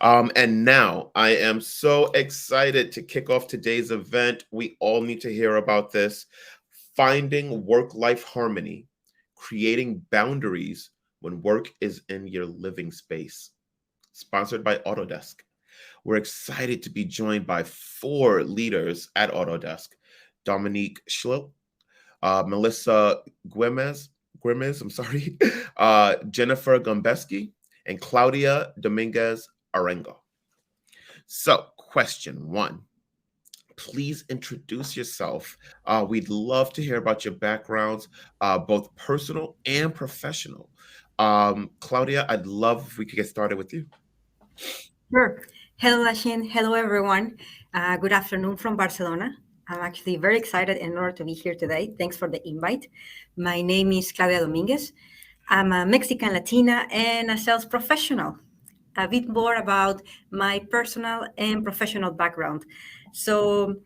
And now I am so excited to kick off today's event. We all need to hear about this: finding work life harmony, creating boundaries when work is in your living space. Sponsored by Autodesk. We're excited to be joined by four leaders at Autodesk: Dominique Schlill, Melissa Gomez, I'm sorry, Jennifer Gombeski, and Claudia Dominguez Arengo. So, question one, please introduce yourself. We'd love to hear about your backgrounds, both personal and professional. Claudia, I'd love if we could get started with you. Sure. Hello, Lashin. Hello, everyone. Good afternoon from Barcelona. I'm actually very excited and honored to be here today. Thanks for the invite. My name is Claudia Dominguez. I'm a Mexican Latina and a sales professional. A bit more about my personal and professional background. So,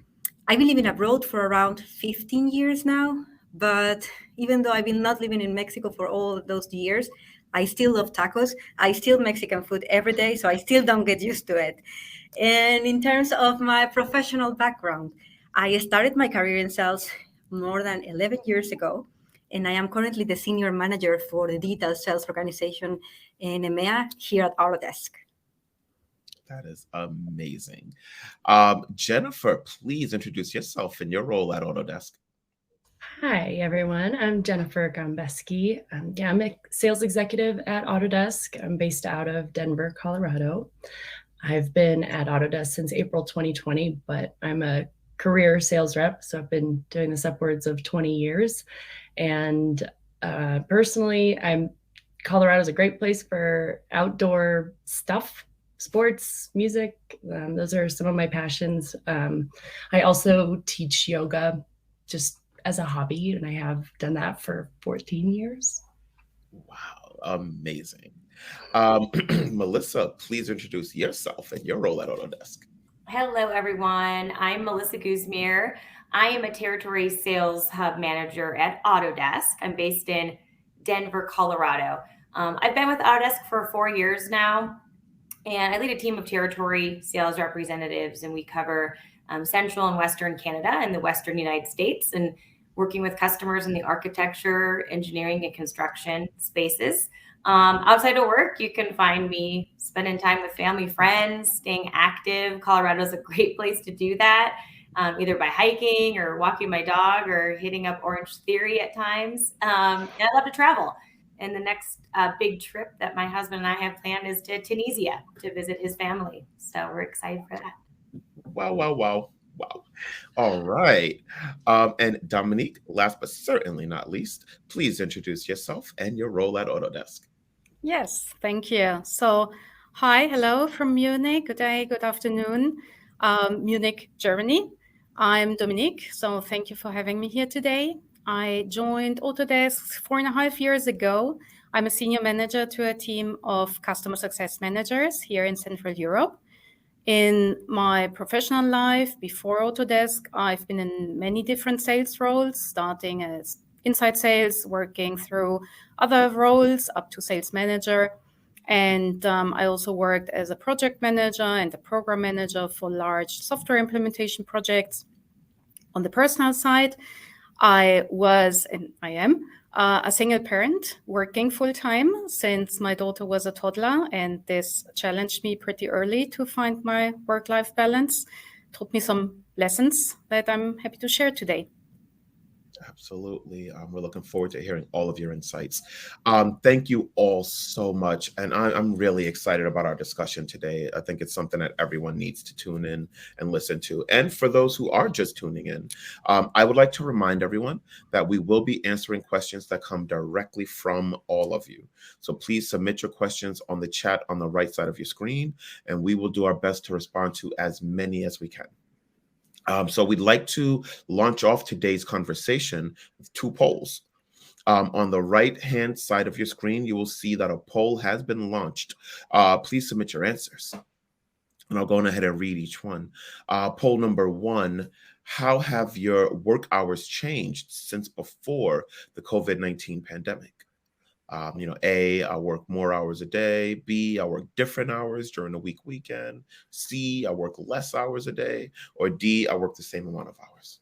I've been living abroad for around 15 years now, but even though I've been not living in Mexico for all those years, I still love tacos. I still Mexican food every day, so I still don't get used to it. And in terms of my professional background, I started my career in sales more than 11 years ago, and I am currently the senior manager for the digital sales organization in EMEA here at Autodesk. That is amazing. Jennifer, please introduce yourself and your role at Autodesk. Hi, everyone. I'm Jennifer Gombeski. I'm a sales executive at Autodesk. I'm based out of Denver, Colorado. I've been at Autodesk since April 2020, but I'm a career sales rep, so I've been doing this upwards of 20 years. And personally, Colorado's a great place for outdoor stuff, sports, music. Those are some of my passions. I also teach yoga just as a hobby, and I have done that for 14 years. Wow, amazing. Melissa, please introduce yourself and your role at Autodesk. Hello, everyone. I'm Melissa Guzmier. I am a territory sales hub manager at Autodesk. I'm based in Denver, Colorado. I've been with Autodesk for 4 years now, and I lead a team of territory sales representatives, and we cover Central and Western Canada and the Western United States, and working with customers in the architecture, engineering, and construction spaces. Outside of work, you can find me spending time with family, friends, staying active. Colorado is a great place to do that, either by hiking or walking my dog or hitting up Orange Theory at times. And I love to travel. And the next big trip that my husband and I have planned is to Tunisia to visit his family. So we're excited for that. Wow, wow, wow, wow. All right. And Dominique, last but certainly not least, please introduce yourself and your role at Autodesk. Yes, thank you. So, hi, hello from Munich. Good day, good afternoon, Munich, Germany. I'm Dominique, so thank you for having me here today. I joined Autodesk 4.5 years ago. I'm a senior manager to a team of customer success managers here in Central Europe. In my professional life before Autodesk, I've been in many different sales roles, starting as inside sales, working through other roles up to sales manager. And I also worked as a project manager and a program manager for large software implementation projects. On the personal side, I was, and I am, a single parent working full-time since my daughter was a toddler, and this challenged me pretty early to find my work-life balance, taught me some lessons that I'm happy to share today. Absolutely. We're looking forward to hearing all of your insights. Thank you all so much. And I'm really excited about our discussion today. I think it's something that everyone needs to tune in and listen to. And for those who are just tuning in, I would like to remind everyone that we will be answering questions that come directly from all of you. So please submit your questions on the chat on the right side of your screen, and we will do our best to respond to as many as we can. So we'd like to launch off today's conversation with two polls. On the right-hand side of your screen, you will see that a poll has been launched. Please submit your answers. And I'll go on ahead and read each one. Poll number one: how have your work hours changed since before the COVID-19 pandemic? A, I work more hours a day. B, I work different hours during the weekend. C, I work less hours a day. Or D, I work the same amount of hours.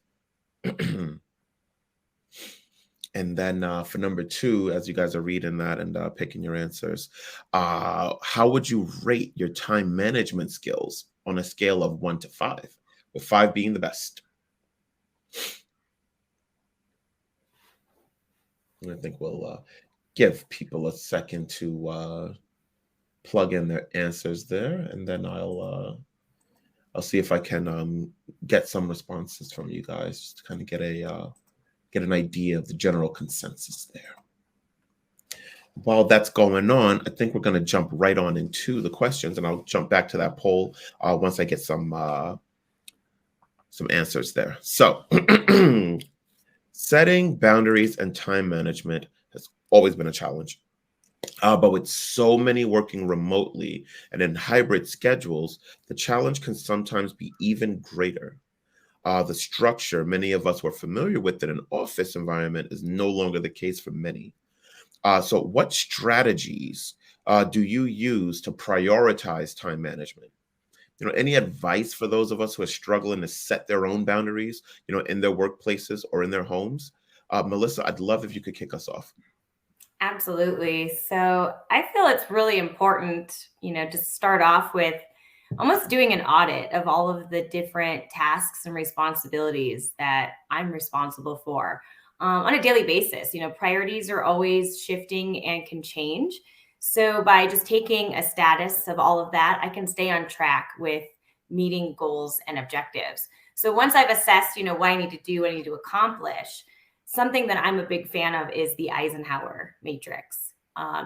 And then for number 2, as you guys are reading that and picking your answers, how would you rate your time management skills on a scale of 1 to 5, with 5 being the best? I think we'll give people a second to plug in their answers there, and then I'll see if I can get some responses from you guys, just to kind of get an idea of the general consensus there. While that's going on, I think we're going to jump right on into the questions, and I'll jump back to that poll once I get some answers there. So, setting boundaries and time management has always been a challenge. But with so many working remotely and in hybrid schedules, the challenge can sometimes be even greater. The structure many of us were familiar with in an office environment is no longer the case for many. So what strategies do you use to prioritize time management? Any advice for those of us who are struggling to set their own boundaries, in their workplaces or in their homes? Melissa, I'd love if you could kick us off. Absolutely. So I feel it's really important, to start off with almost doing an audit of all of the different tasks and responsibilities that I'm responsible for on a daily basis. Priorities are always shifting and can change. So by just taking a status of all of that, I can stay on track with meeting goals and objectives. So once I've assessed, what I need to do, what I need to accomplish, something that I'm a big fan of is the Eisenhower matrix.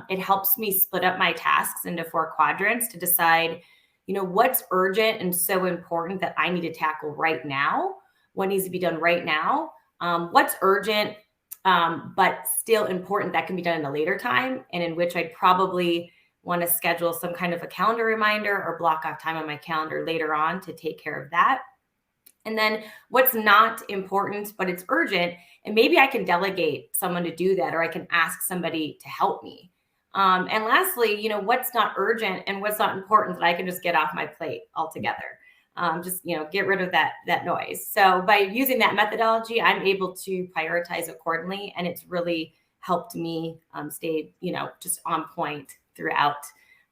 It helps me split up my tasks into 4 quadrants to decide, what's urgent and so important that I need to tackle right now, what needs to be done right now, what's urgent but still important that can be done in a later time, and in which I'd probably want to schedule some kind of a calendar reminder or block off time on my calendar later on to take care of that. And then what's not important, but it's urgent, and maybe I can delegate someone to do that, or I can ask somebody to help me. And lastly, what's not urgent and what's not important that I can just get off my plate altogether. Just, get rid of that noise. So by using that methodology, I'm able to prioritize accordingly, and it's really helped me stay, just on point throughout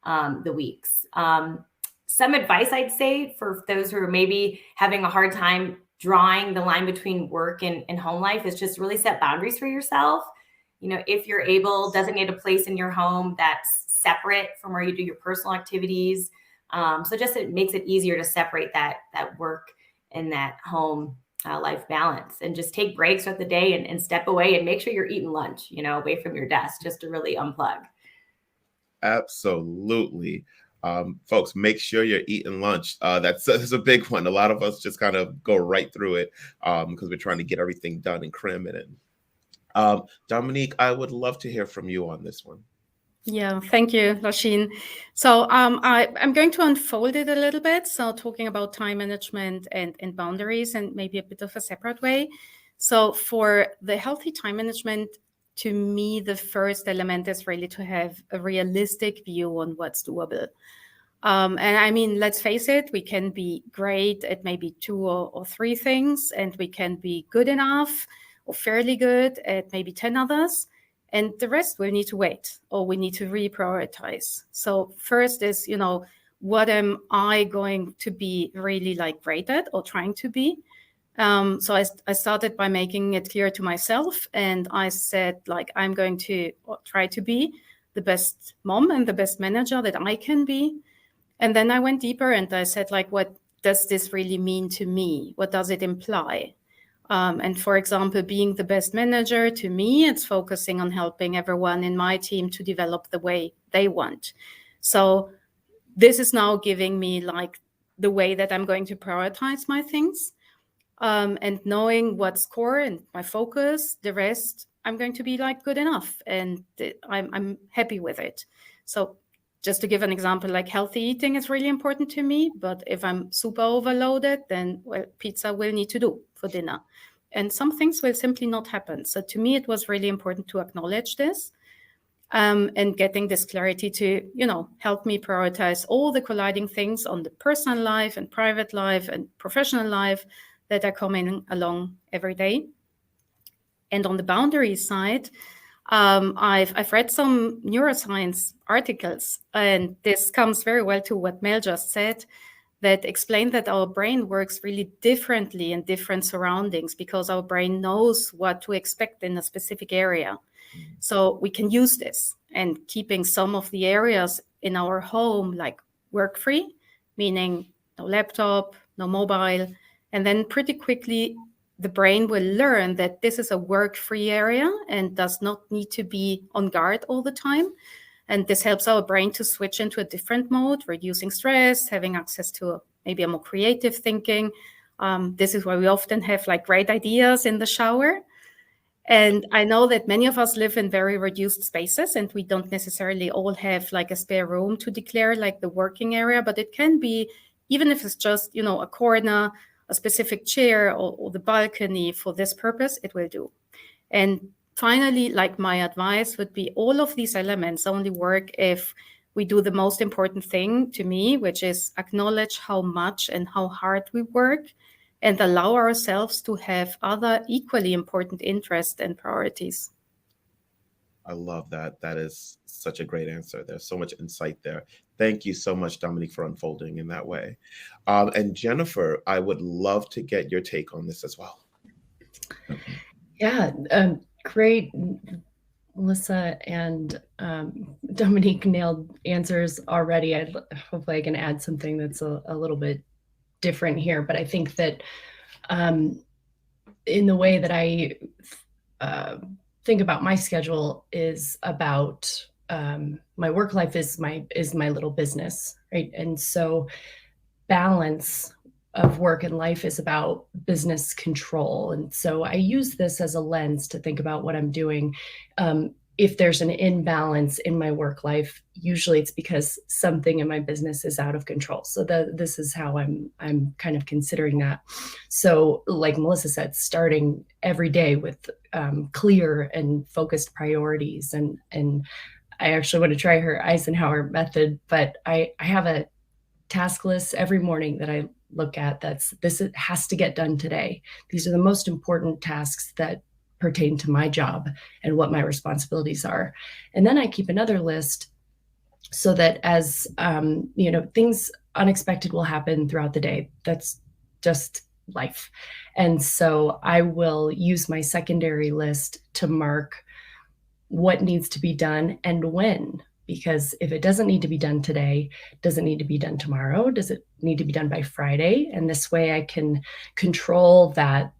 the weeks. Some advice I'd say for those who are maybe having a hard time drawing the line between work and home life is just really set boundaries for yourself. If you're able, designate a place in your home that's separate from where you do your personal activities. So just it makes it easier to separate that work and that home life balance, and just take breaks throughout the day and step away and make sure you're eating lunch, away from your desk, just to really unplug. Absolutely. Folks, make sure you're eating lunch. That's a big one. A lot of us just kind of go right through it because we're trying to get everything done and cram it in. Dominique, I would love to hear from you on this one. Yeah, thank you, Lashin. So I'm going to unfold it a little bit. So talking about time management and boundaries, and maybe a bit of a separate way. So for the healthy time management, to me, the first element is really to have a realistic view on what's doable. And I mean, let's face it, we can be great at maybe 2 or 3 things, and we can be good enough or fairly good at maybe 10 others. And the rest will need to wait, or we need to reprioritize. So first is, what am I going to be really great at or trying to be? So I started by making it clear to myself, and I said, I'm going to try to be the best mom and the best manager that I can be. And then I went deeper and I said, what does this really mean to me? What does it imply? And for example, being the best manager, to me, it's focusing on helping everyone in my team to develop the way they want. So this is now giving me the way that I'm going to prioritize my things, and knowing what's core and my focus. The rest, I'm going to be good enough, and I'm happy with it. So just to give an example, healthy eating is really important to me, but if I'm super overloaded, then pizza will need to do for dinner. And some things will simply not happen. So to me, it was really important to acknowledge this. and getting this clarity to, help me prioritize all the colliding things on the personal life and private life and professional life that are coming along every day. And on the boundary side, I've read some neuroscience articles, and this comes very well to what Mel just said, that explain that our brain works really differently in different surroundings because our brain knows what to expect in a specific area. So we can use this, and keeping some of the areas in our home like work-free, meaning no laptop, no mobile, and then pretty quickly the brain will learn that this is a work-free area and does not need to be on guard all the time. And this helps our brain to switch into a different mode, reducing stress, having access to maybe a more creative thinking. This is why we often have like great ideas in the shower. And I know that many of us live in very reduced spaces, and we don't necessarily all have like a spare room to declare like the working area, but it can be, even if it's just, a corner, a specific chair, or the balcony for this purpose, it will do. And finally, like my advice would be, all of these elements only work if we do the most important thing to me, which is acknowledge how much and how hard we work, and allow ourselves to have other equally important interests and priorities. I love that. That is such a great answer. There's so much insight there. Thank you so much, Dominique, for unfolding in that way. And Jennifer, I would love to get your take on this as well. Yeah, great. Melissa and Dominique nailed answers already. Hopefully I can add something that's a little bit different here, but I think that in the way that I think about my schedule is about my work life is my little business, right? And so balance of work and life is about business control. And so I use this as a lens to think about what I'm doing. If there's an imbalance in my work life, usually it's because something in my business is out of control. So this is how I'm kind of considering that. So like Melissa said, starting every day with clear and focused priorities. And I actually want to try her Eisenhower method, but I have a task list every morning that I look at. This has to get done today. These are the most important tasks that pertain to my job and what my responsibilities are. And then I keep another list so that as, things unexpected will happen throughout the day. That's just life. And so I will use my secondary list to mark what needs to be done and when. Because if it doesn't need to be done today, does it need to be done tomorrow? Does it need to be done by Friday? And this way I can control that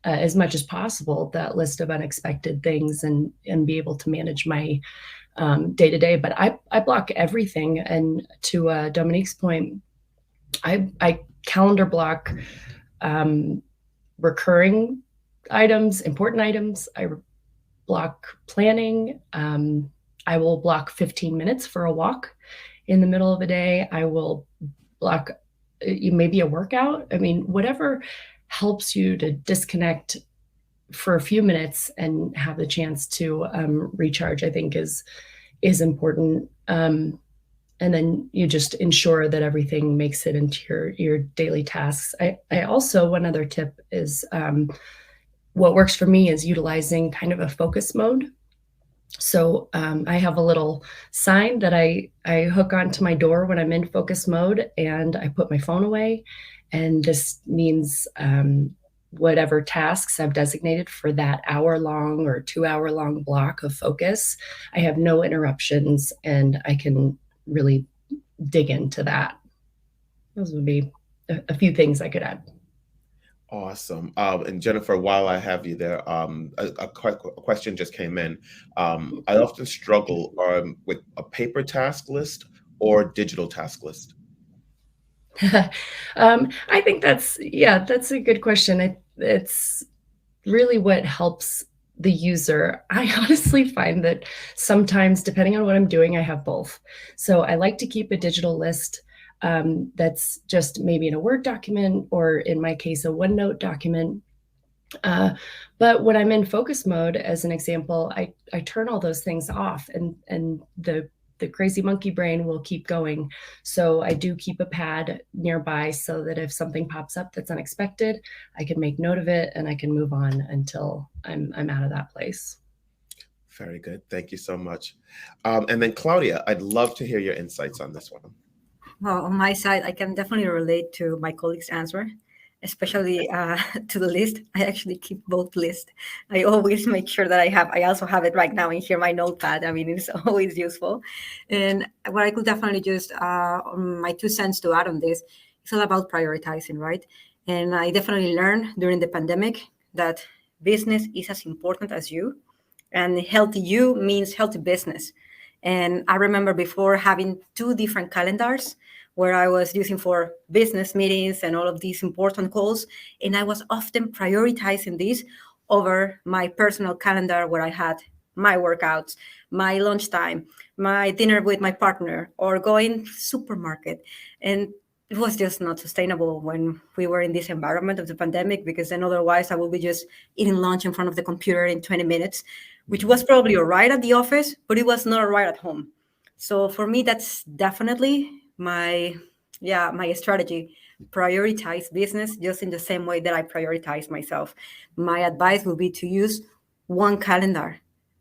as much as possible, that list of unexpected things, and be able to manage my day-to-day. But I block everything. And to Dominique's point, I calendar block recurring items, important items. I block planning. I will block 15 minutes for a walk in the middle of the day. I will block maybe a workout. I mean, whatever helps you to disconnect for a few minutes and have the chance to recharge, I think is important. And then you just ensure that everything makes it into your daily tasks. I also, one other tip is what works for me is utilizing kind of a focus mode. So I have a little sign that I hook onto my door when I'm in focus mode, and I put my phone away. And this means whatever tasks I've designated for that hour-long or 2-hour-long block of focus, I have no interruptions, and I can really dig into that. Those would be a few things I could add. Awesome. And Jennifer, while I have you there, a question just came in. I often struggle with a paper task list or digital task list. I think that's a good question. It's really what helps the user. I honestly find that sometimes, depending on what I'm doing, I have both. So I like to keep a digital list that's just maybe in a Word document, or in my case, a OneNote document. But when I'm in focus mode, as an example, I turn all those things off, and the crazy monkey brain will keep going. So I do keep a pad nearby so that if something pops up that's unexpected, I can make note of it and I can move on until I'm out of that place. Very good. Thank you so much. And then Claudia, I'd love to hear your insights on this one. Well, on my side, I can definitely relate to my colleague's answer, especially to the list. I actually keep both lists. I always make sure that I also have it right now in here, my notepad. I mean, it's always useful. And what I could definitely just, my 2 cents to add on this, it's all about prioritizing, right? And I definitely learned during the pandemic that business is as important as you, and healthy you means healthy business. And I remember before having 2 different calendars where I was using for business meetings and all of these important calls. And I was often prioritizing this over my personal calendar where I had my workouts, my lunchtime, my dinner with my partner, or going supermarket. And it was just not sustainable when we were in this environment of the pandemic, because then otherwise I will be just eating lunch in front of the computer in 20 minutes, which was probably all right at the office, but it was not all right at home. So for me, that's definitely my strategy. Prioritize business just in the same way that I prioritize myself. My advice will be to use one calendar.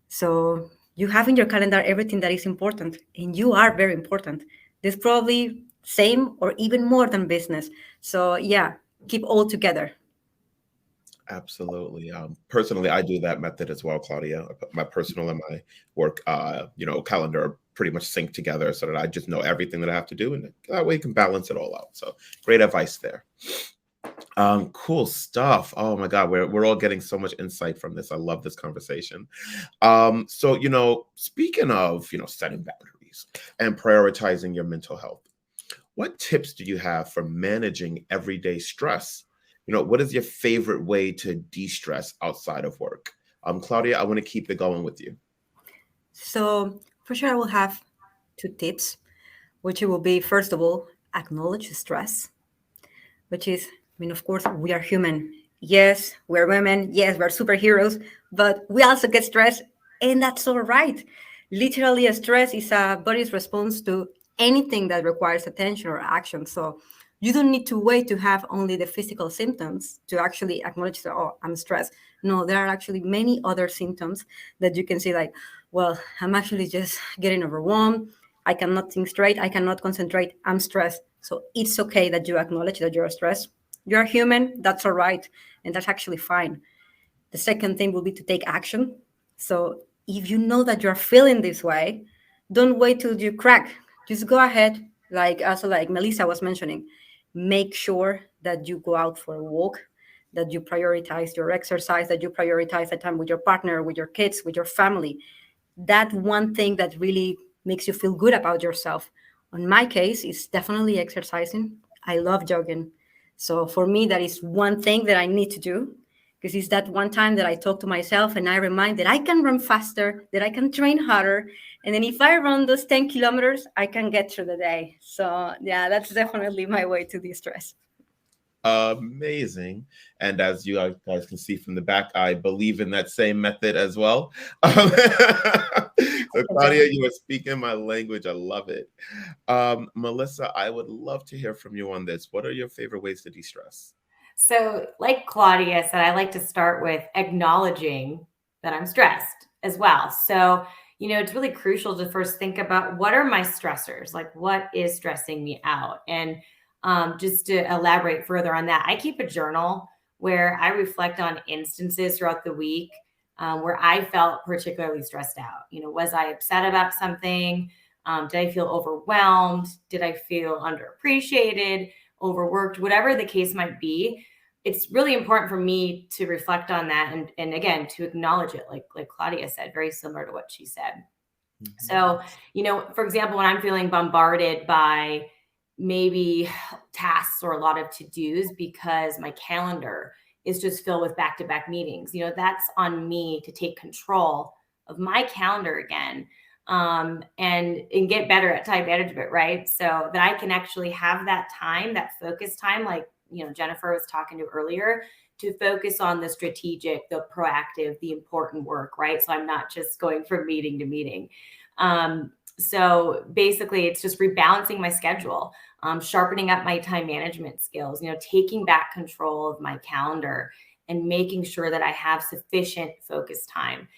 So you have in your calendar everything that is important, and you are very important. There's probably same or even more than business. So yeah, keep all together. Absolutely. Personally, I do that method as well, Claudia. I put my personal and my work, calendar are pretty much sync together so that I just know everything that I have to do, and that way you can balance it all out. So great advice there. Cool stuff. Oh my God, we're all getting so much insight from this. I love this conversation. So speaking of setting boundaries and prioritizing your mental health, what tips do you have for managing everyday stress? What is your favorite way to de-stress outside of work? Claudia, I want to keep it going with you. So for sure, I will have 2 tips, which will be, first of all, acknowledge stress, which is, I mean, of course, we are human. Yes, we're women. Yes, we're superheroes, but we also get stressed, and that's all right. Literally, a stress is a body's response to anything that requires attention or action. So you don't need to wait to have only the physical symptoms to actually acknowledge that, oh, I'm stressed. No, there are actually many other symptoms that you can see, like, well, I'm actually just getting overwhelmed. I cannot think straight. I cannot concentrate. I'm stressed. So it's okay that you acknowledge that you're stressed. You're human. That's all right. And that's actually fine. The second thing will be to take action. So if you know that you're feeling this way, don't wait till you crack. Just go ahead. Like Melissa was mentioning, make sure that you go out for a walk, that you prioritize your exercise, that you prioritize the time with your partner, with your kids, with your family. That one thing that really makes you feel good about yourself. On my case, it's definitely exercising. I love jogging. So for me, that is one thing that I need to do, because it's that one time that I talk to myself and I remind that I can run faster, that I can train harder. And then if I run those 10 kilometers, I can get through the day. So yeah, that's definitely my way to de-stress. Amazing. And as you guys can see from the back, I believe in that same method as well. So Claudia, you are speaking my language. I love it. Melissa, I would love to hear from you on this. What are your favorite ways to de-stress? So, like Claudia said, I like to start with acknowledging that I'm stressed as well. So, it's really crucial to first think about, what are my stressors? Like, what is stressing me out? And just to elaborate further on that, I keep a journal where I reflect on instances throughout the week where I felt particularly stressed out. Was I upset about something? Did I feel overwhelmed? Did I feel underappreciated, overworked, whatever the case might be? It's really important for me to reflect on that, and again, to acknowledge it, like Claudia said, very similar to what she said. Mhm. So, for example, when I'm feeling bombarded by maybe tasks or a lot of to-dos because my calendar is just filled with back-to-back meetings, that's on me to take control of my calendar again, and get better at time management, right? So that I can actually have that time, that focus time, like Jennifer was talking to earlier, to focus on the strategic, the proactive, the important work, right? So I'm not just going from meeting to meeting. So basically, it's just rebalancing my schedule, sharpening up my time management skills, taking back control of my calendar and making sure that I have sufficient focus time.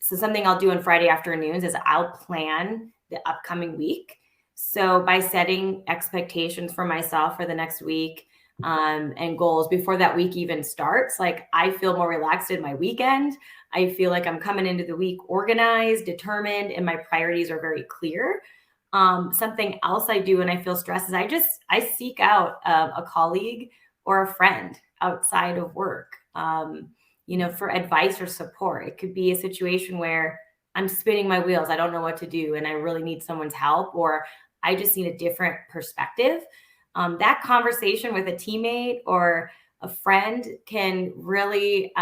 So something I'll do on Friday afternoons is I'll plan the upcoming week. So by setting expectations for myself for the next week, and goals before that week even starts, like I feel more relaxed in my weekend. I feel like I'm coming into the week organized, determined, and my priorities are very clear. Something else I do when I feel stressed is I seek out a colleague or a friend outside of work, for advice or support. It could be a situation where I'm spinning my wheels. I don't know what to do and I really need someone's help, or I just need a different perspective. That conversation with a teammate or a friend can really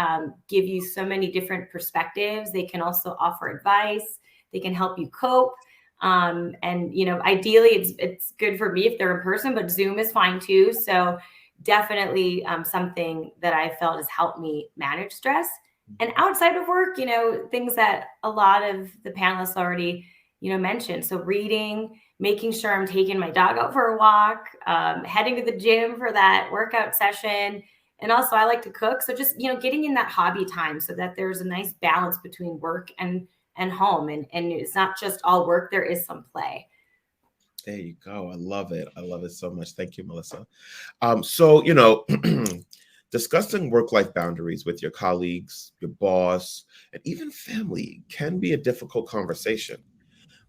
give you so many different perspectives. They can also offer advice. They can help you cope. And ideally, it's good for me if they're in person, but Zoom is fine too. So definitely something that I felt has helped me manage stress. And outside of work, things that a lot of the panelists already, mentioned. So reading, making sure I'm taking my dog out for a walk, heading to the gym for that workout session. And also I like to cook. So just, getting in that hobby time so that there's a nice balance between work and home. And it's not just all work, there is some play. There you go. I love it. I love it so much. Thank you, Melissa. So, discussing work-life boundaries with your colleagues, your boss, and even family can be a difficult conversation.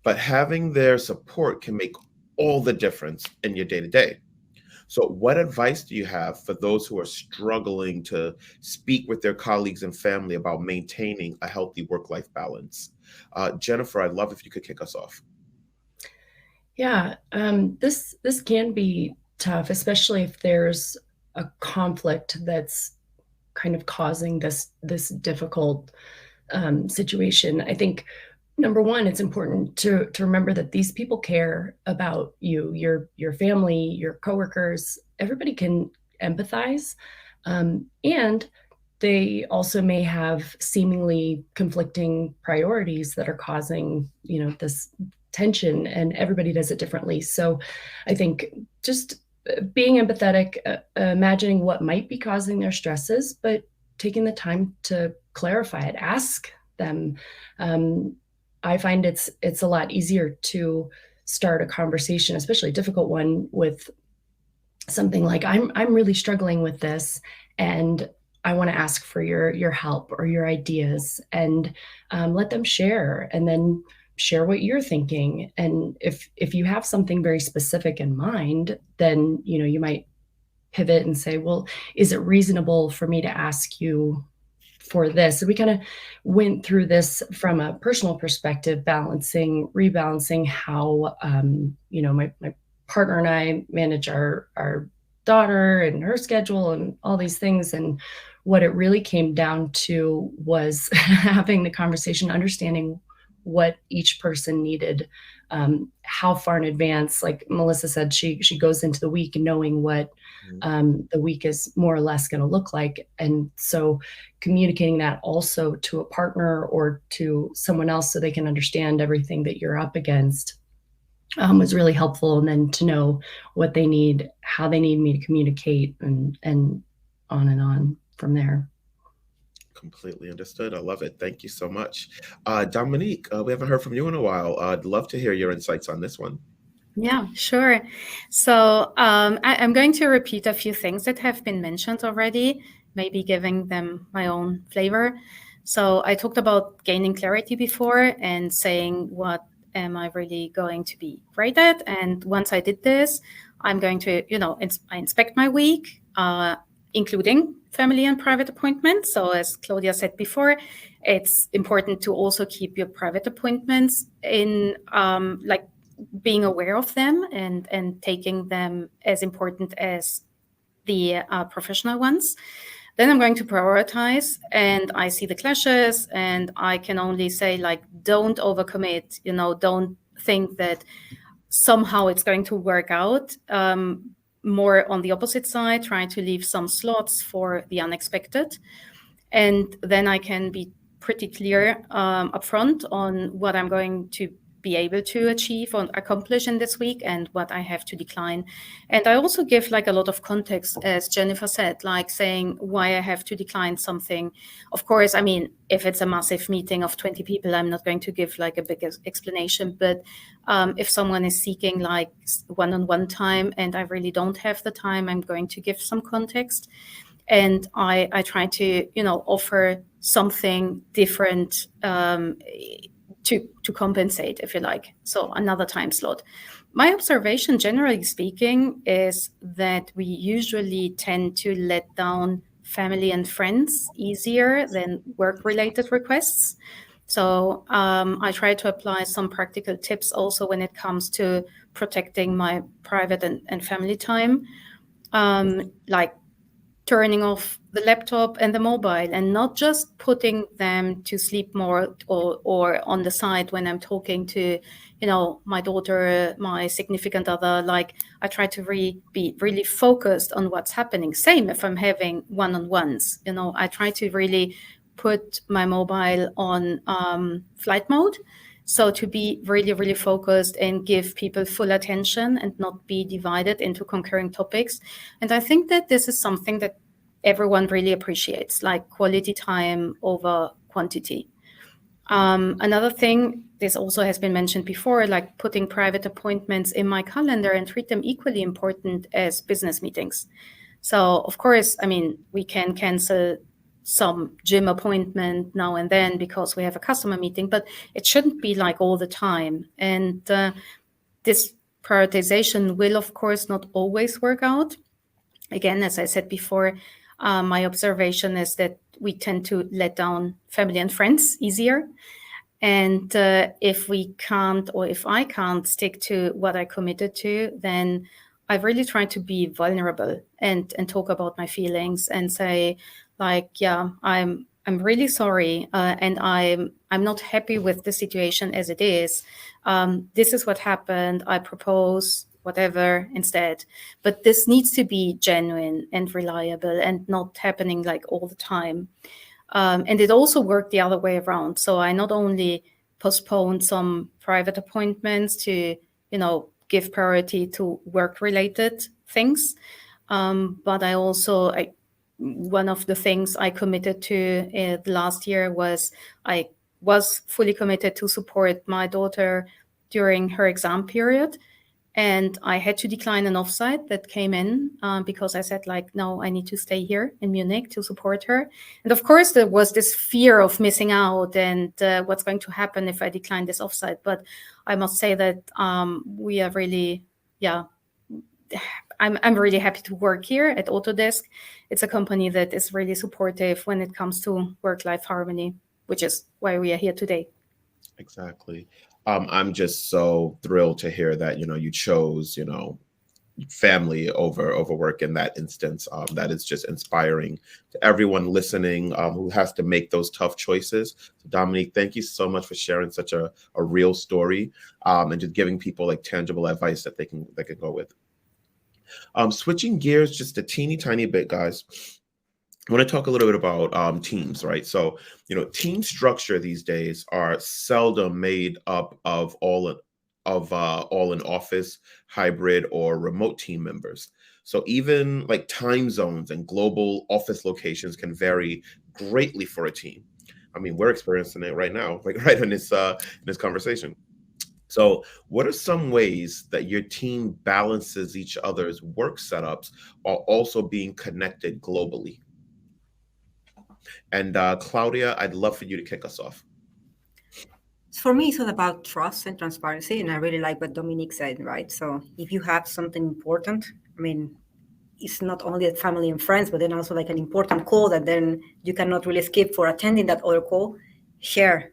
But having their support can make all the difference in your day-to-day. So what advice do you have for those who are struggling to speak with their colleagues and family about maintaining a healthy work-life balance? Jennifer, I'd love if you could kick us off. Yeah, this can be tough, especially if there's a conflict that's kind of causing this difficult situation. I think number one, it's important to remember that these people care about you, your family, your coworkers. Everybody can empathize, and they also may have seemingly conflicting priorities that are causing this tension, and everybody does it differently. So I think just being empathetic, imagining what might be causing their stresses, but taking the time to clarify it, ask them. I find it's a lot easier to start a conversation, especially a difficult one, with something like, I'm really struggling with this, and I want to ask for your help or your ideas, and let them share, and then share what you're thinking. And if you have something very specific in mind, then you might pivot and say, well, is it reasonable for me to ask you for this? And we kind of went through this from a personal perspective, rebalancing how my partner and I manage our daughter and her schedule and all these things. And what it really came down to was having the conversation, understanding what each person needed, how far in advance. Like Melissa said, she goes into the week knowing what the week is more or less going to look like. And so communicating that also to a partner or to someone else so they can understand everything that you're up against was really helpful. And then to know what they need, how they need me to communicate, and on from there. Completely understood. I love it. Thank you so much. Dominique, we haven't heard from you in a while. I'd love to hear your insights on this one. Yeah, sure. So I'm going to repeat a few things that have been mentioned already, maybe giving them my own flavor. So I talked about gaining clarity before and saying, what am I really going to be great at? And once I did this, I'm going to, I inspect my week, including family and private appointments. So as Claudia said before, it's important to also keep your private appointments in being aware of them and taking them as important as the professional ones. Then I'm going to prioritize, and I see the clashes, and I can only say, don't overcommit, don't think that somehow it's going to work out. more on the opposite side, try to leave some slots for the unexpected. And then I can be pretty clear upfront on what I'm going to be able to achieve or accomplish in this week and what I have to decline. And I also give like a lot of context, as Jennifer said, like saying why I have to decline something. Of course, I mean, if it's a massive meeting of 20 people, I'm not going to give like a big explanation. But if someone is seeking like one-on-one time and I really don't have the time, I'm going to give some context. And I try to, offer something different to compensate, if you like. So another time slot. My observation, generally speaking, is that we usually tend to let down family and friends easier than work-related requests. So I try to apply some practical tips also when it comes to protecting my private and family time, like turning off the laptop and the mobile and not just putting them to sleep more or on the side when I'm talking to, my daughter, my significant other. Like I try to be really focused on what's happening. Same if I'm having one-on-ones, I try to really put my mobile on flight mode. So to be really, really focused and give people full attention and not be divided into concurring topics. And I think that this is something that everyone really appreciates, like quality time over quantity. Another thing, this also has been mentioned before, like putting private appointments in my calendar and treat them equally important as business meetings. So of course, I mean, we can cancel some gym appointment now and then because we have a customer meeting, but it shouldn't be like all the time. And this prioritization will, of course, not always work out. Again, as I said before, my observation is that we tend to let down family and friends easier. And if we can't, or if I can't stick to what I committed to, then I've really tried to be vulnerable and talk about my feelings and say, like, yeah, I'm really sorry, and I'm not happy with the situation as it is. This is what happened. I propose whatever instead, but this needs to be genuine and reliable and not happening like all the time. And it also worked the other way around. So I not only postponed some private appointments to, give priority to work-related things, but I also, one of the things I committed to last year was I was fully committed to support my daughter during her exam period. And I had to decline an offsite that came in because I said, like, no, I need to stay here in Munich to support her. And of course, there was this fear of missing out and what's going to happen if I decline this offsite. But I must say that we are really, I'm really happy to work here at Autodesk. It's a company that is really supportive when it comes to work-life harmony, which is why we are here today. Exactly. I'm just so thrilled to hear that, you chose, family over work in that instance. That is just inspiring to everyone listening who has to make those tough choices. So Dominique, thank you so much for sharing such a real story and just giving people like tangible advice that they can go with. Switching gears just a teeny tiny bit, guys. I want to talk a little bit about teams, right? So, team structure these days are seldom made up of all in office, hybrid, or remote team members. So even like time zones and global office locations can vary greatly for a team. I mean, we're experiencing it right now, like right in this conversation. So what are some ways that your team balances each other's work setups while also being connected globally? And Claudia, I'd love for you to kick us off. For me, it's all about trust and transparency. And I really like what Dominique said, right? So if you have something important, I mean, it's not only at family and friends, but then also like an important call that then you cannot really skip for attending that other call, share.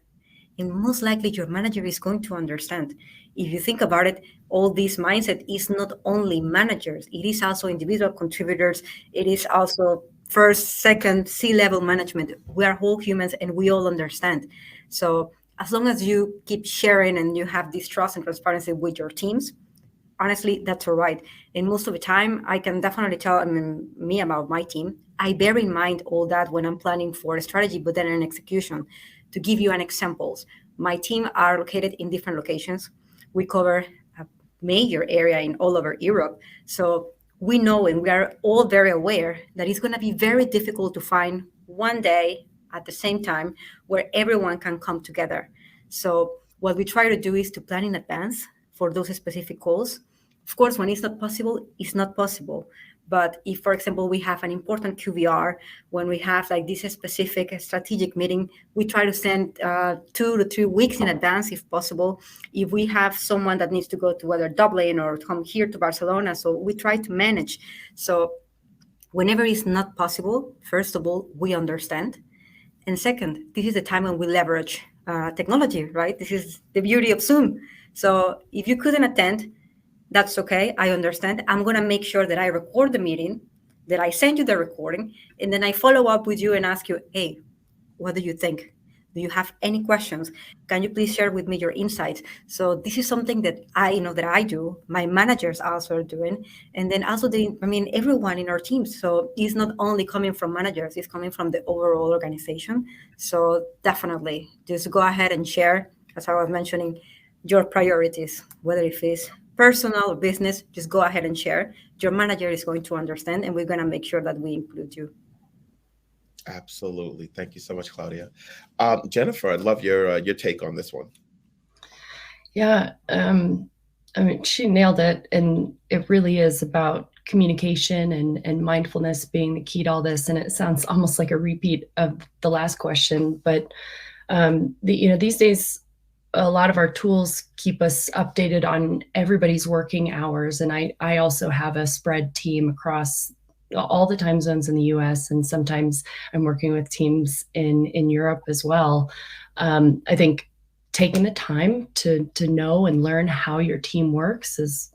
And most likely your manager is going to understand. If you think about it, all this mindset is not only managers, it is also individual contributors. It is also first, second, C-level management. We are all humans and we all understand. So as long as you keep sharing and you have this trust and transparency with your teams, honestly, that's all right. And most of the time, I can definitely tell me about my team. I bear in mind all that when I'm planning for a strategy, but then in execution. To give you an examples, my team are located in different locations. We cover a major area in all over Europe. So we know and we are all very aware that it's going to be very difficult to find one day at the same time where everyone can come together. So what we try to do is to plan in advance for those specific goals. Of course, when it's not possible, it's not possible. But if, for example, we have an important QBR, when we have like this specific strategic meeting, we try to send 2 to 3 weeks in advance, if possible. If we have someone that needs to go to whether Dublin or come here to Barcelona, so we try to manage. So whenever it's not possible, first of all, we understand. And second, this is the time when we leverage technology, right? This is the beauty of Zoom. So if you couldn't attend, that's okay. I understand. I'm going to make sure that I record the meeting, that I send you the recording, and then I follow up with you and ask you, hey, what do you think? Do you have any questions? Can you please share with me your insights? So this is something that I know that I do. My managers also are doing. And then also, everyone in our teams. So it's not only coming from managers, it's coming from the overall organization. So definitely just go ahead and share, as I was mentioning, your priorities, whether if it's personal or business, just go ahead and share. Your manager is going to understand, and we're going to make sure that we include you. Absolutely. Thank you so much, Claudia. Jennifer, I'd love your take on this one. Yeah, she nailed it, and it really is about communication and mindfulness being the key to all this. And it sounds almost like a repeat of the last question, but these days, a lot of our tools keep us updated on everybody's working hours. And I also have a spread team across all the time zones in the US. And sometimes I'm working with teams in Europe as well. I think taking the time to know and learn how your team works is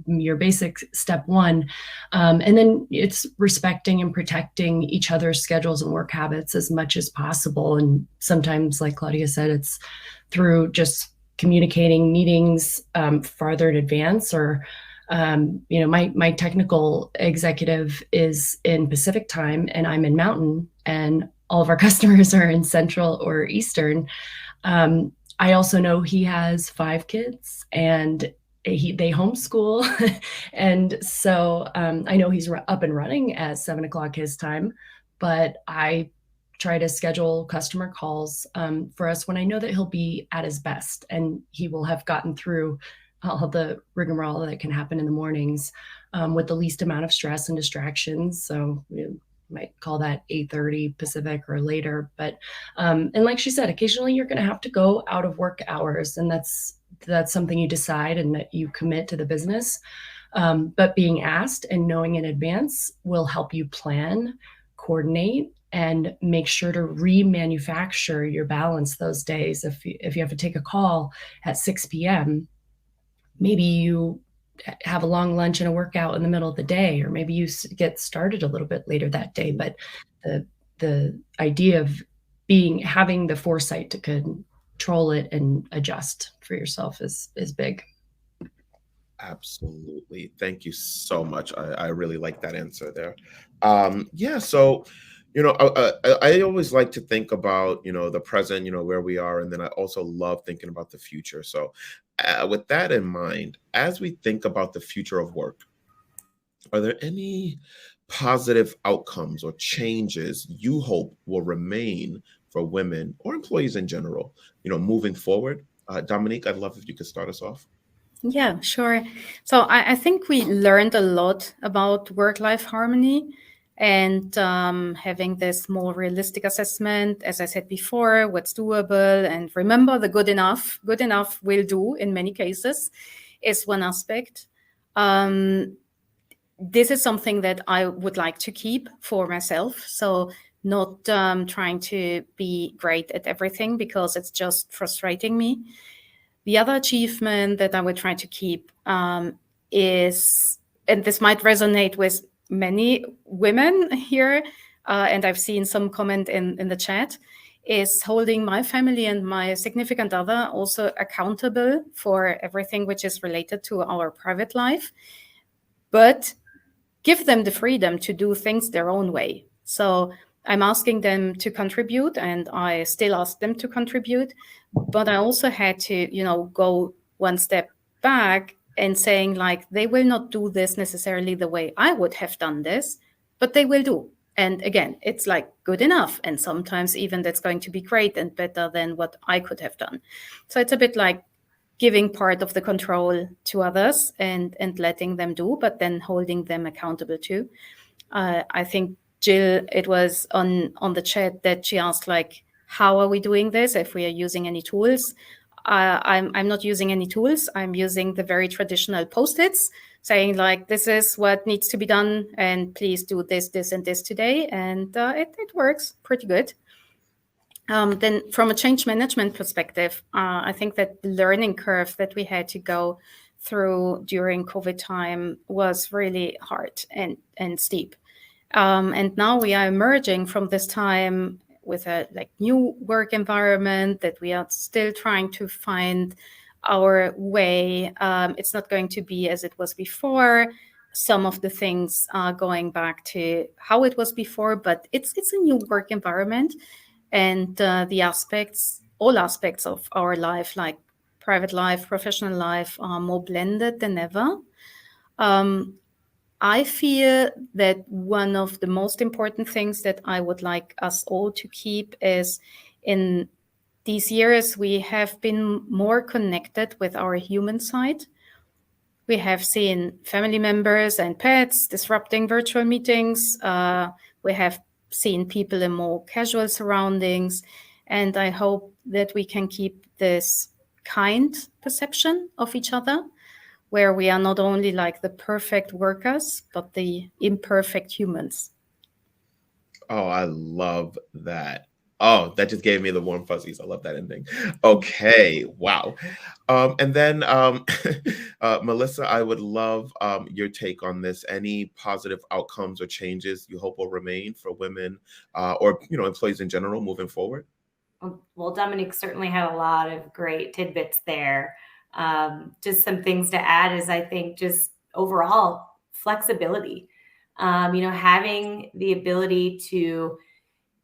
your basic step one. And then it's respecting and protecting each other's schedules and work habits as much as possible. And sometimes, like Claudia said, it's through just communicating meetings farther in advance, or my technical executive is in Pacific time and I'm in Mountain, and all of our customers are in Central or Eastern. I also know he has 5 kids and they homeschool. And so I know he's up and running at 7 o'clock his time, but I try to schedule customer calls for us when I know that he'll be at his best and he will have gotten through all the rigmarole that can happen in the mornings with the least amount of stress and distractions. So you might call that 8:30 Pacific or later. But and like she said, occasionally you're going to have to go out of work hours, and that's something you decide and that you commit to the business. But being asked and knowing in advance will help you plan, coordinate, and make sure to remanufacture your balance those days. If you have to take a call at 6 p.m., maybe you have a long lunch and a workout in the middle of the day, or maybe you get started a little bit later that day. But the idea of having the foresight to control it and adjust for yourself is big. Absolutely. Thank you so much. I really like that answer there. So I always like to think about the present, where we are, and then I also love thinking about the future. So with that in mind, as we think about the future of work, are there any positive outcomes or changes you hope will remain for women or employees in general, moving forward? Dominique, I'd love if you could start us off. Yeah, sure. So I think we learned a lot about work-life harmony and having this more realistic assessment, as I said before, what's doable. And remember, the good enough will do in many cases is one aspect. This is something that I would like to keep for myself. So not trying to be great at everything because it's just frustrating me. The other achievement that I would try to keep is, and this might resonate with many women here, and I've seen some comment in the chat, is holding my family and my significant other also accountable for everything which is related to our private life, but give them the freedom to do things their own way. So I'm asking them to contribute, and I still ask them to contribute, but I also had to, go one step back and saying, like, they will not do this necessarily the way I would have done this, but they will do. And again, it's like good enough. And sometimes even that's going to be great and better than what I could have done. So it's a bit like giving part of the control to others and letting them do, but then holding them accountable too. I think Jill, it was on the chat that she asked, like, how are we doing this, if we are using any tools? I'm not using any tools. I'm using the very traditional Post-its, saying, like, this is what needs to be done, and please do this, this, and this today. And it works pretty good. Then from a change management perspective, I think that the learning curve that we had to go through during COVID time was really hard and steep. And now we are emerging from this time with a new work environment that we are still trying to find our way. It's not going to be as it was before. Some of the things are going back to how it was before, but it's a new work environment. And all aspects of our life, like private life, professional life, are more blended than ever. I fear that one of the most important things that I would like us all to keep is, in these years, we have been more connected with our human side. We have seen family members and pets disrupting virtual meetings. We have seen people in more casual surroundings. And I hope that we can keep this kind perception of each other, where we are not only like the perfect workers, but the imperfect humans. Oh, I love that. Oh, that just gave me the warm fuzzies. I love that ending. Okay, wow. And then, Melissa, I would love your take on this. Any positive outcomes or changes you hope will remain for women or employees in general moving forward? Well, Dominique certainly had a lot of great tidbits there. Just some things to add is, I think, just overall flexibility. Having the ability to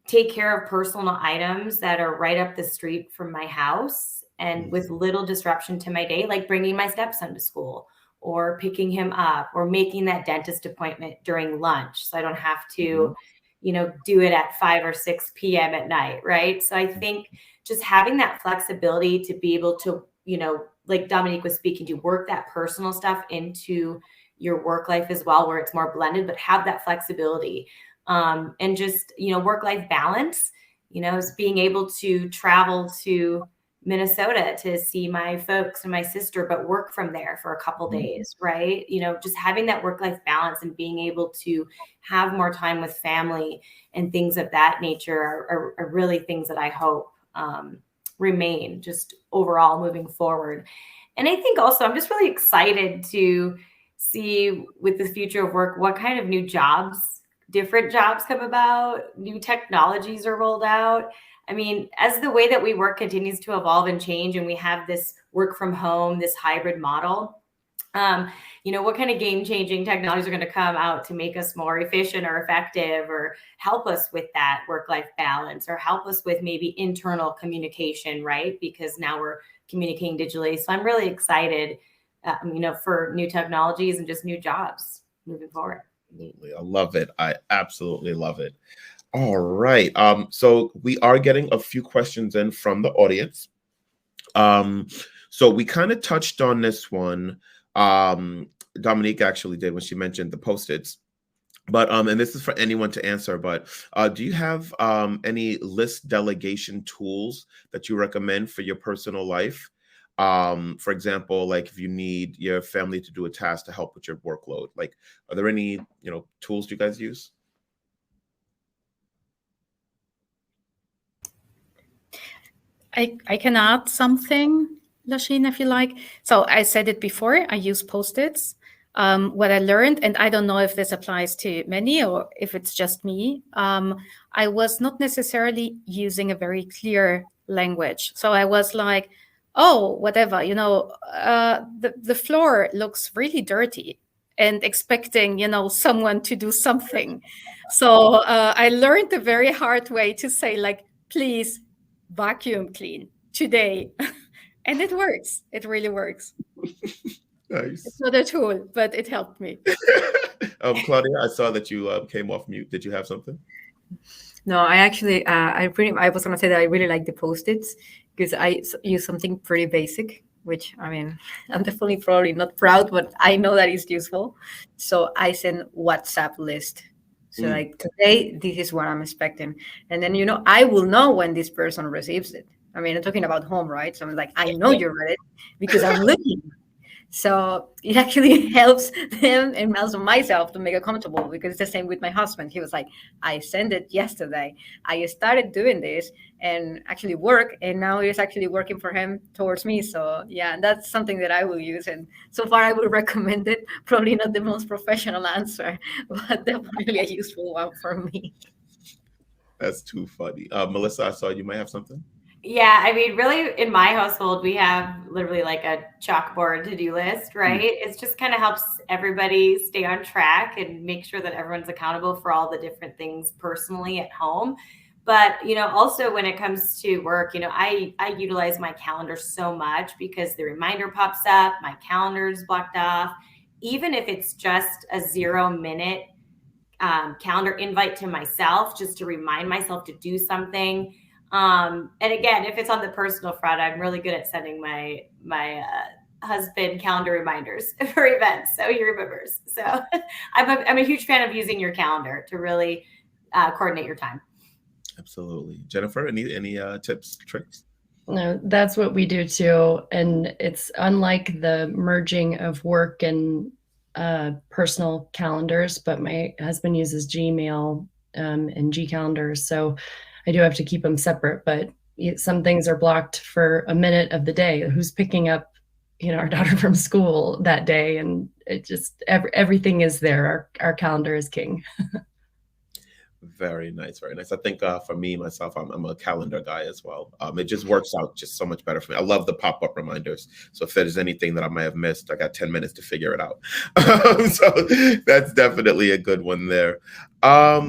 take care of personal items that are right up the street from my house and with little disruption to my day, like bringing my stepson to school or picking him up or making that dentist appointment during lunch, so I don't have to, do it at 5 or 6 p.m. at night, right? So I think just having that flexibility to be able to, like Dominique was speaking to, work that personal stuff into your work life as well, where it's more blended, but have that flexibility. And just, work-life balance, is being able to travel to Minnesota to see my folks and my sister, but work from there for a couple days, right? Just having that work-life balance and being able to have more time with family and things of that nature are really things that I hope remain just overall moving forward. And I think also I'm just really excited to see with the future of work, what kind of different jobs come about, new technologies are rolled out. I mean, as the way that we work continues to evolve and change, and we have this work from home, this hybrid model, what kind of game-changing technologies are going to come out to make us more efficient or effective, or help us with that work-life balance, or help us with maybe internal communication, right? Because now we're communicating digitally. So I'm really excited, for new technologies and just new jobs moving forward. Absolutely. I love it. I absolutely love it. All right. So we are getting a few questions in from the audience. So we kind of touched on this one. Dominique actually did when she mentioned the Post-its. But and this is for anyone to answer, but do you have any list delegation tools that you recommend for your personal life? For example, like if you need your family to do a task to help with your workload, like, are there any, tools you guys use? I can add something, Lasheen, if you like. So I said it before, I use Post-its. what I learned, and I don't know if this applies to many or if it's just me, I was not necessarily using a very clear language. So I was like, oh, whatever, the floor looks really dirty, and expecting, someone to do something. So I learned the very hard way to say, like, please vacuum clean today. And it works. It really works. Nice. It's not a tool, but it helped me. Claudia, I saw that you came off mute. Did you have something? No, I actually, I was gonna say that I really like the Post-its because I use something pretty basic, which I mean, I'm definitely probably not proud, but I know that it's useful. So I send WhatsApp list. So like today, this is what I'm expecting, and then I will know when this person receives it. I mean, I'm talking about home, right? So I'm like, I know you read it because I'm looking. So it actually helps them and also myself to make it comfortable, because it's the same with my husband. He was like, I sent it yesterday. I started doing this and actually work, and now it's actually working for him towards me. So yeah, that's something that I will use. And so far I would recommend it. Probably not the most professional answer, but definitely a useful one for me. That's too funny. Melissa, I saw you might have something. Yeah, I mean, really, in my household, we have literally like a chalkboard to-do list, right? It just kind of helps everybody stay on track and make sure that everyone's accountable for all the different things personally at home. But, also when it comes to work, I utilize my calendar so much because the reminder pops up, my calendar's blocked off. Even if it's just a 0-minute calendar invite to myself, just to remind myself to do something. And again, if it's on the personal front, I'm really good at sending my husband calendar reminders for events, so he remembers. So I'm a huge fan of using your calendar to really coordinate your time. Absolutely. Jennifer, any tips, tricks? No, that's what we do too. And it's unlike the merging of work and personal calendars, but my husband uses Gmail and G calendars. So I do have to keep them separate, but some things are blocked for a minute of the day. Who's picking up, our daughter from school that day? And it just, everything is there. Our calendar is king. Very nice, very nice. I think for me, myself, I'm a calendar guy as well. It just works out just so much better for me. I love the pop-up reminders. So if there's anything that I might have missed, I got 10 minutes to figure it out. So that's definitely a good one there. Let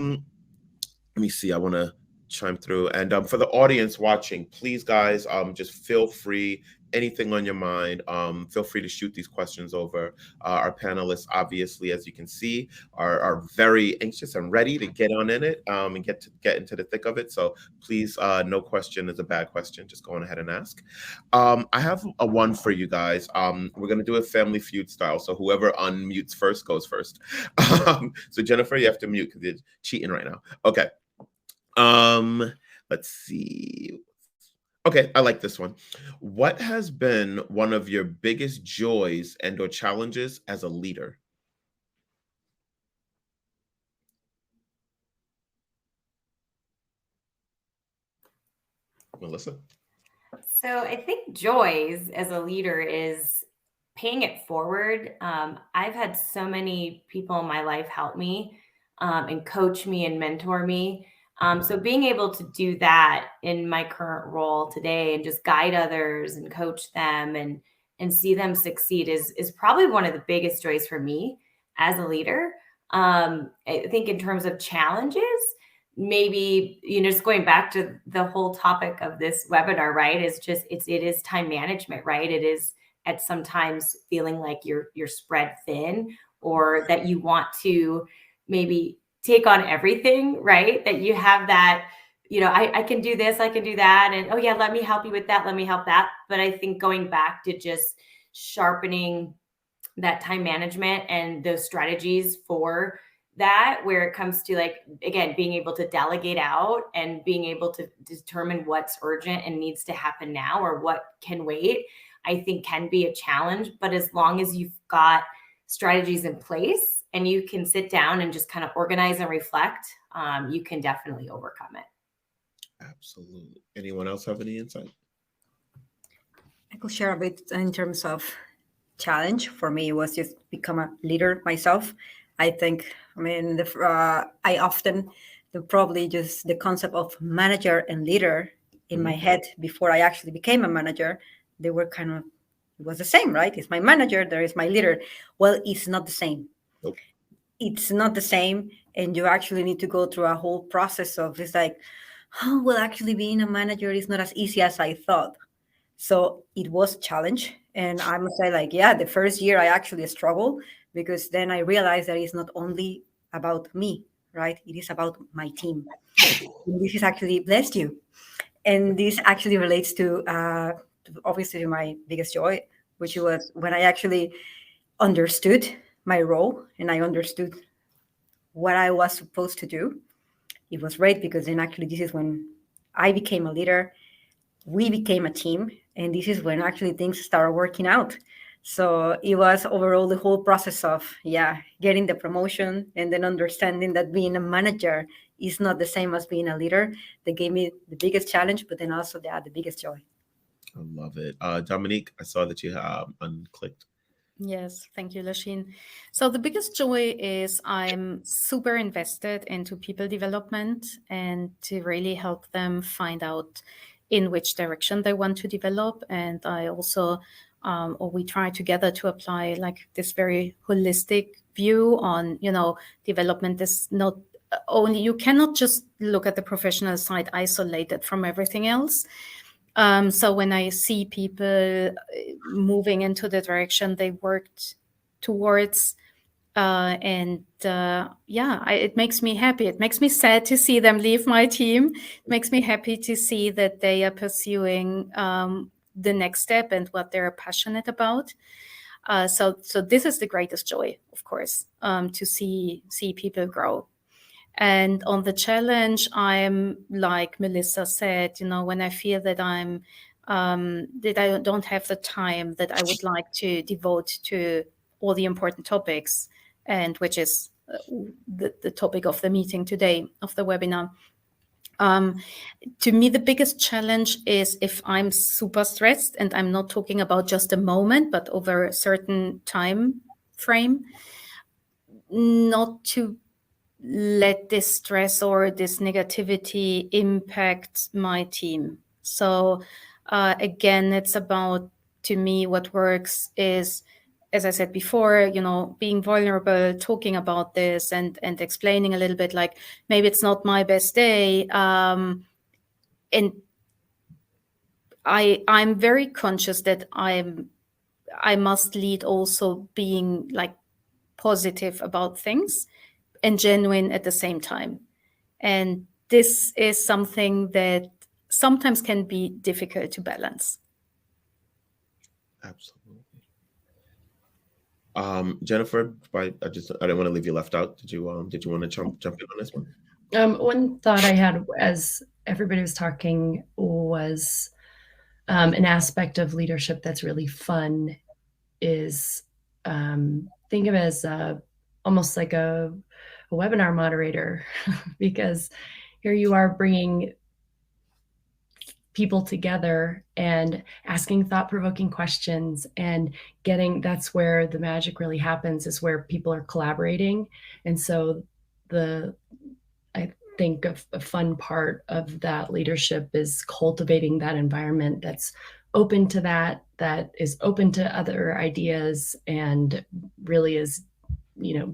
me see. I want to chime through. And for the audience watching, please, guys, just feel free. Anything on your mind, feel free to shoot these questions over. Our panelists, obviously, as you can see, are very anxious and ready to get on in it and get into the thick of it. So please, no question is a bad question. Just go on ahead and ask. I have a one for you guys. We're going to do a Family Feud style. So whoever unmutes first goes first. So Jennifer, you have to mute because you're cheating right now. Okay. Let's see. Okay, I like this one. What has been one of your biggest joys and or challenges as a leader? Melissa? So I think joys as a leader is paying it forward. I've had so many people in my life help me and coach me and mentor me. So being able to do that in my current role today and just guide others and coach them and see them succeed is probably one of the biggest joys for me as a leader. I think in terms of challenges, maybe, just going back to the whole topic of this webinar, right? It is time management, right? It is at sometimes feeling like you're spread thin, or that you want to maybe take on everything, right? That you have that, I can do this, I can do that. And, oh yeah, let me help you with that. Let me help that. But I think going back to just sharpening that time management and those strategies for that, where it comes to, like, again, being able to delegate out and being able to determine what's urgent and needs to happen now or what can wait, I think can be a challenge. But as long as you've got strategies in place and you can sit down and just kind of organize and reflect, you can definitely overcome it. Absolutely. Anyone else have any insight? I could share a bit in terms of challenge for me was just become a leader myself. I think, I mean, I often, probably just the concept of manager and leader in my head before I actually became a manager, they were kind of, it was the same, right? It's my manager, there is my leader. Well, it's not the same. Nope. It's not the same. And you actually need to go through a whole process of, it's like, oh, well, actually being a manager is not as easy as I thought. So it was a challenge. And I must say, like, yeah, the first year I actually struggled, because then I realized that it's not only about me, right? It is about my team. And this is actually, bless you. And this actually relates to obviously my biggest joy, which was when I actually understood my role and I understood what I was supposed to do. It was great, because then actually this is when I became a leader, we became a team, and this is when actually things started working out. So it was overall the whole process of, yeah, getting the promotion and then understanding that being a manager is not the same as being a leader. That gave me the biggest challenge, but then also the biggest joy. I love it. Dominique, I saw that you have unclicked. Yes, thank you, Lasheen. So the biggest joy is I'm super invested into people development and to really help them find out in which direction they want to develop. And I also, or we try together to apply like this very holistic view on, development is not only, you cannot just look at the professional side isolated from everything else. So when I see people moving into the direction they worked towards, it makes me happy. It makes me sad to see them leave my team. It makes me happy to see that they are pursuing the next step and what they're passionate about. So this is the greatest joy, of course, to see people grow. And on the challenge, I'm like Melissa said, when I feel that that I don't have the time that I would like to devote to all the important topics, and which is the topic of the meeting today, of the webinar. To me, the biggest challenge is if I'm super stressed, and I'm not talking about just a moment, but over a certain time frame, not to let this stress or this negativity impact my team. So again, it's about, to me, what works is, as I said before, being vulnerable, talking about this and explaining a little bit, like, maybe it's not my best day. And I'm very conscious that I must lead also being like positive about things and genuine at the same time. And this is something that sometimes can be difficult to balance. Absolutely. Jennifer, I didn't want to leave you left out. Did you want to jump in on this one? One thought I had as everybody was talking was an aspect of leadership that's really fun is think of it as almost like a webinar moderator, because here you are bringing people together and asking thought-provoking questions and that's where the magic really happens, is where people are collaborating. And so I think a fun part of that leadership is cultivating that environment that's open to that is open to other ideas, and really is,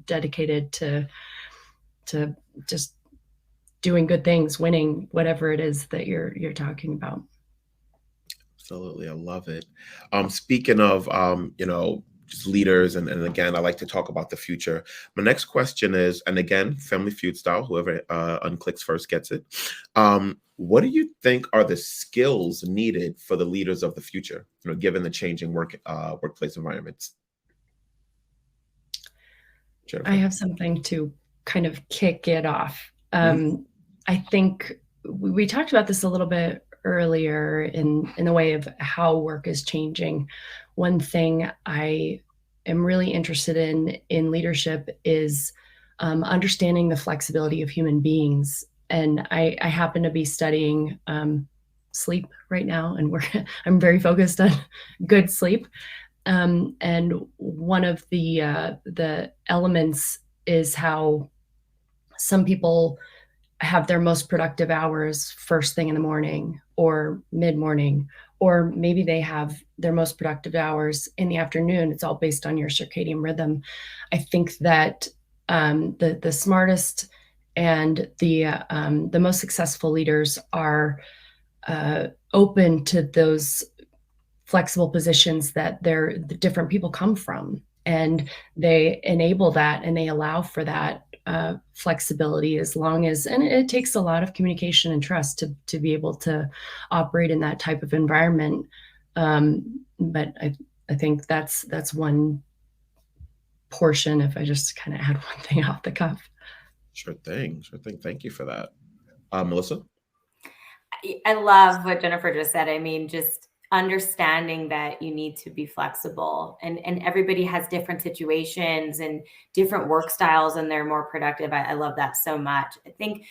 dedicated to just doing good things, winning whatever it is that you're talking about. Absolutely. I love it. Speaking of, just leaders, and again, I like to talk about the future. My next question is, and again, Family Feud style, whoever unclicks first gets it. What do you think are the skills needed for the leaders of the future, given the changing workplace environments? Jennifer? I have something to kind of kick it off. I think we talked about this a little bit earlier in the way of how work is changing. One thing I am really interested in leadership is understanding the flexibility of human beings. And I happen to be studying sleep right now, and I'm very focused on good sleep. And one of the elements is how some people have their most productive hours first thing in the morning or mid-morning, or maybe they have their most productive hours in the afternoon. It's all based on your circadian rhythm. I think that the smartest and the most successful leaders are open to those flexible positions that the different people come from, and they enable that and they allow for that flexibility, as long as, and it takes a lot of communication and trust to be able to operate in that type of environment. But I think that's one portion, if I just kind of add one thing off the cuff. Sure thing. Thank you for that. Melissa? I love what Jennifer just said. I mean, just understanding that you need to be flexible, and everybody has different situations and different work styles, and they're more productive. I love that so much. I think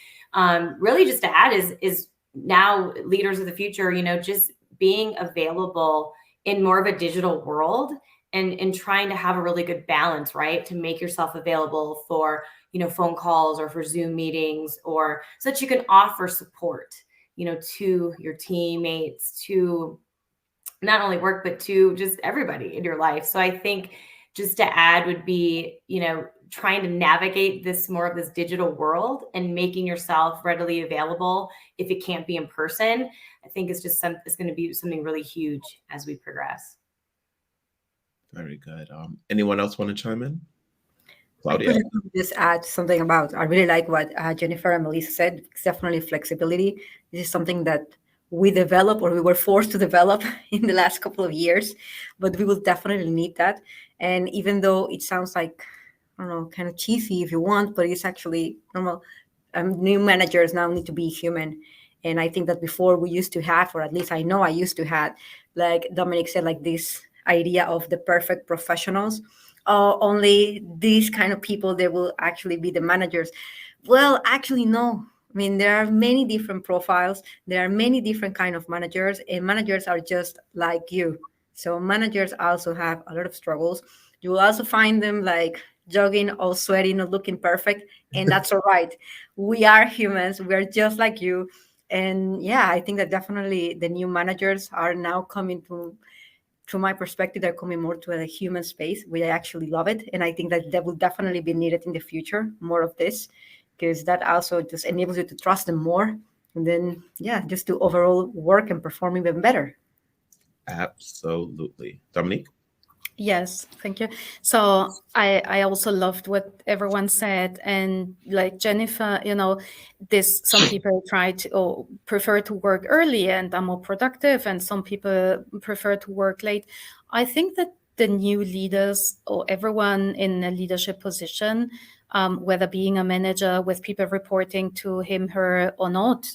really just to add is now leaders of the future, just being available in more of a digital world, and trying to have a really good balance, right? To make yourself available for, phone calls or for Zoom meetings, or so that you can offer support, to your teammates, to not only work, but to just everybody in your life. So I think just to add would be, trying to navigate more of this digital world and making yourself readily available if it can't be in person. I think it's going to be something really huge as we progress. Very good. Anyone else want to chime in? Claudia? I could just add something about, I really like what Jennifer and Melissa said. It's definitely flexibility. This is something that we develop, or we were forced to develop in the last couple of years, but we will definitely need that. And even though it sounds like, I don't know, kind of cheesy if you want, but it's actually normal. New managers now need to be human. And I think that before we used to have, or at least I know I used to have, like Dominic said, like this idea of the perfect professionals. Only these kind of people, they will actually be the managers. Well, actually, no. I mean, there are many different profiles. There are many different kind of managers, and managers are just like you. So managers also have a lot of struggles. You will also find them like jogging, all sweaty, not looking perfect, and that's all right. We are humans. We are just like you. And yeah, I think that definitely the new managers are now coming to my perspective, they're coming more to a human space, which I actually love it. And I think that will definitely be needed in the future, more of this, because that also just enables you to trust them more. And then, yeah, just to overall work and perform even better. Absolutely. Dominique? Yes, thank you. So I also loved what everyone said, and like Jennifer, some people try to or prefer to work early and are more productive, and some people prefer to work late. I think that the new leaders or everyone in a leadership position, whether being a manager with people reporting to him, her, or not,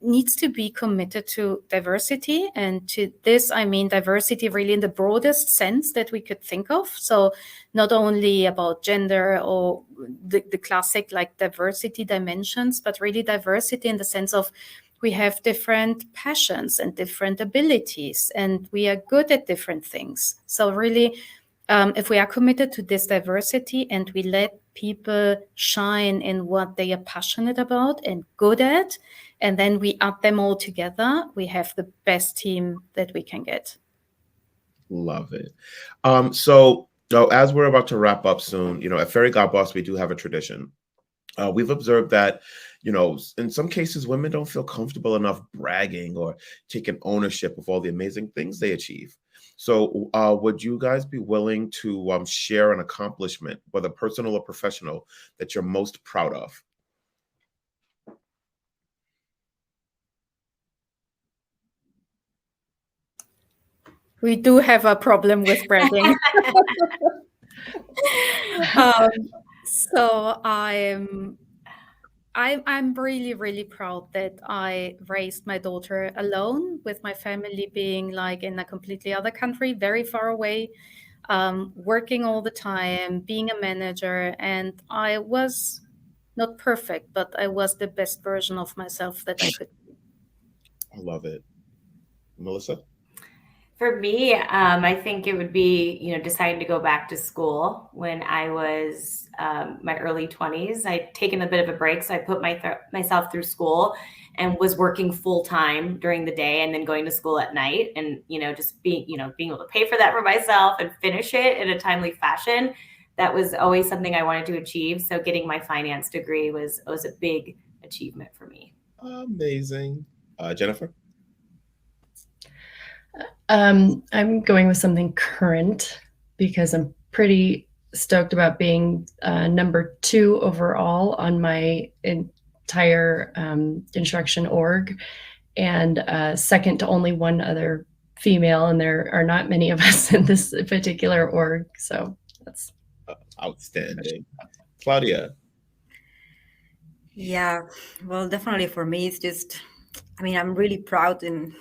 needs to be committed to diversity. And to this, I mean diversity really in the broadest sense that we could think of. So not only about gender or the classic like diversity dimensions, but really diversity in the sense of we have different passions and different abilities, and we are good at different things. So really, if we are committed to this diversity and we let people shine in what they are passionate about and good at, and then we add them all together, we have the best team that we can get. Love it. So as we're about to wrap up soon, at Fairygodboss, we do have a tradition. We've observed that, in some cases, women don't feel comfortable enough bragging or taking ownership of all the amazing things they achieve. So would you guys be willing to share an accomplishment, whether personal or professional, that you're most proud of? We do have a problem with bragging. So I'm really, really proud that I raised my daughter alone, with my family being like in a completely other country, very far away, working all the time, being a manager. And I was not perfect, but I was the best version of myself that I could be. I love it. Melissa? For me, I think it would be, deciding to go back to school when I was my early 20s. I'd taken a bit of a break, so I put myself through school and was working full time during the day and then going to school at night, and just being able to pay for that for myself and finish it in a timely fashion. That was always something I wanted to achieve. So getting my finance degree was a big achievement for me. Amazing. Jennifer? I'm going with something current because I'm pretty stoked about being number 2 overall on my entire instruction org, and second to only one other female, and there are not many of us in this particular org. So that's Outstanding. Claudia? Yeah, well, definitely for me, it's just, I'm really proud, and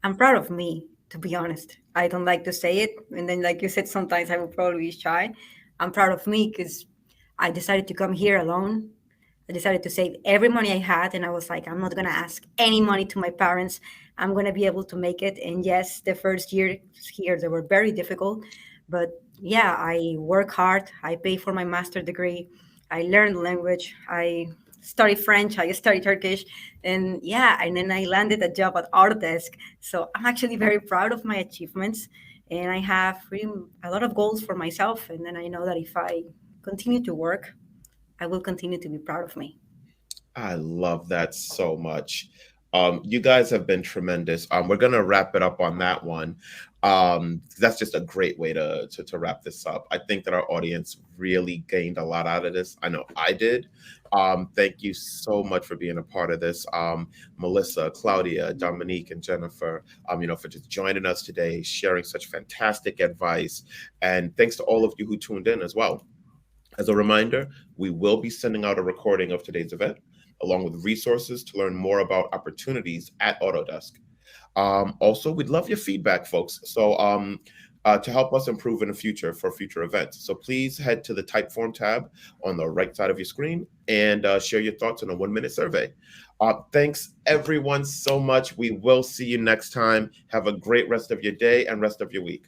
I'm proud of me, to be honest. I don't like to say it. And then, like you said, sometimes I will probably be shy. I'm proud of me because I decided to come here alone. I decided to save every money I had. And I was like, I'm not going to ask any money to my parents. I'm going to be able to make it. And yes, the first year here, they were very difficult. But yeah, I work hard. I pay for my master's degree. I learned language. I study French. I study Turkish. And yeah, and then I landed a job at Autodesk. So I'm actually very proud of my achievements. And I have really a lot of goals for myself. And then I know that if I continue to work, I will continue to be proud of me. I love that so much. You guys have been tremendous. We're gonna wrap it up on that one. That's just a great way to wrap this up. I think that our audience really gained a lot out of this. I know I did. Thank you so much for being a part of this. Melissa, Claudia, Dominique, and Jennifer, for just joining us today, sharing such fantastic advice. And thanks to all of you who tuned in as well. As a reminder, we will be sending out a recording of today's event, along with resources to learn more about opportunities at Autodesk. Also, we'd love your feedback, folks. So to help us improve in the future for future events. So please head to the Typeform tab on the right side of your screen and share your thoughts in a 1-minute survey. Thanks, everyone, so much. We will see you next time. Have a great rest of your day and rest of your week.